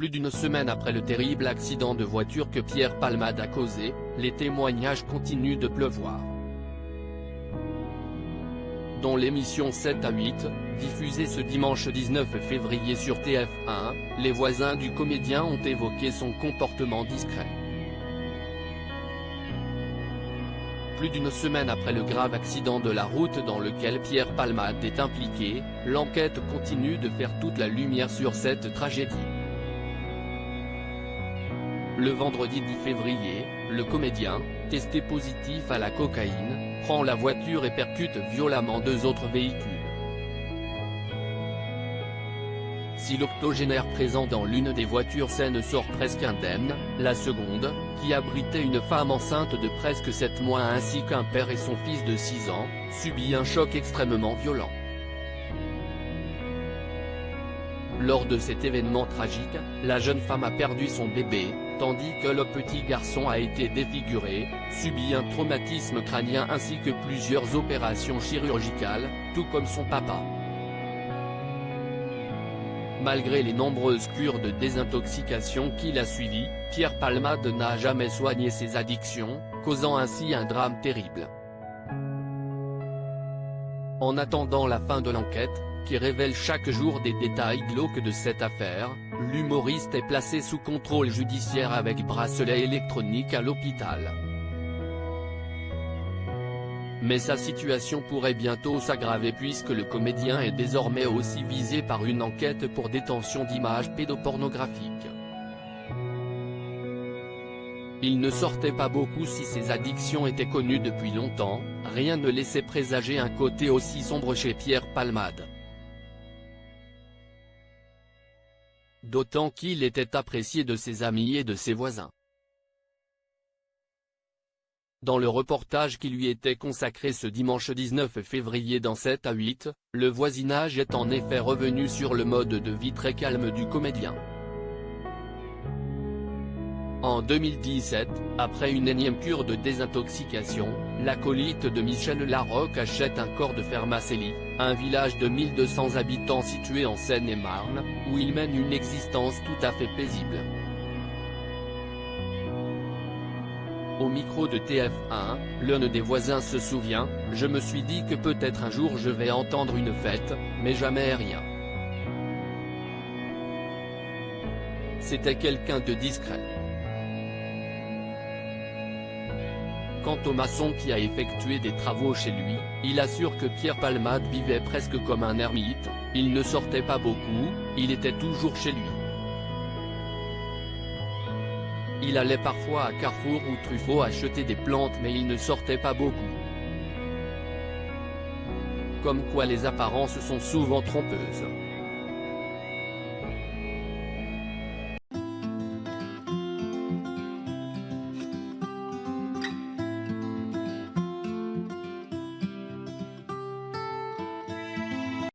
Plus d'une semaine après le terrible accident de voiture que Pierre Palmade a causé, les témoignages continuent de pleuvoir. Dans l'émission 7 à 8, diffusée ce dimanche 19 février sur TF1, les voisins du comédien ont évoqué son comportement discret. Plus d'une semaine après le grave accident de la route dans lequel Pierre Palmade est impliqué, l'enquête continue de faire toute la lumière sur cette tragédie. Le vendredi 10 février, le comédien, testé positif à la cocaïne, prend la voiture et percute violemment deux autres véhicules. Si l'octogénaire présent dans l'une des voitures saines sort presque indemne, la seconde, qui abritait une femme enceinte de presque 7 mois ainsi qu'un père et son fils de 6 ans, subit un choc extrêmement violent. Lors de cet événement tragique, la jeune femme a perdu son bébé, tandis que le petit garçon a été défiguré, subi un traumatisme crânien ainsi que plusieurs opérations chirurgicales, tout comme son papa. Malgré les nombreuses cures de désintoxication qu'il a suivies, Pierre Palmade n'a jamais soigné ses addictions, causant ainsi un drame terrible. En attendant la fin de l'enquête, qui révèle chaque jour des détails glauques de cette affaire, l'humoriste est placé sous contrôle judiciaire avec bracelet électronique à l'hôpital. Mais sa situation pourrait bientôt s'aggraver puisque le comédien est désormais aussi visé par une enquête pour détention d'images pédopornographiques. Il ne sortait pas beaucoup si ses addictions étaient connues depuis longtemps, rien ne laissait présager un côté aussi sombre chez Pierre Palmade. D'autant qu'il était apprécié de ses amis et de ses voisins. Dans le reportage qui lui était consacré ce dimanche 19 février dans 7 à 8, le voisinage est en effet revenu sur le mode de vie très calme du comédien. En 2017, après une énième cure de désintoxication, l'acolyte de Michel Larocque achète un corps de Fermacelli, un village de 1200 habitants situé en Seine-et-Marne, où il mène une existence tout à fait paisible. Au micro de TF1, l'un des voisins se souvient, « Je me suis dit que peut-être un jour je vais entendre une fête, mais jamais rien. » C'était quelqu'un de discret. Quant au maçon qui a effectué des travaux chez lui, il assure que Pierre Palmade vivait presque comme un ermite, il ne sortait pas beaucoup, il était toujours chez lui. Il allait parfois à Carrefour ou Truffaut acheter des plantes mais il ne sortait pas beaucoup. Comme quoi les apparences sont souvent trompeuses.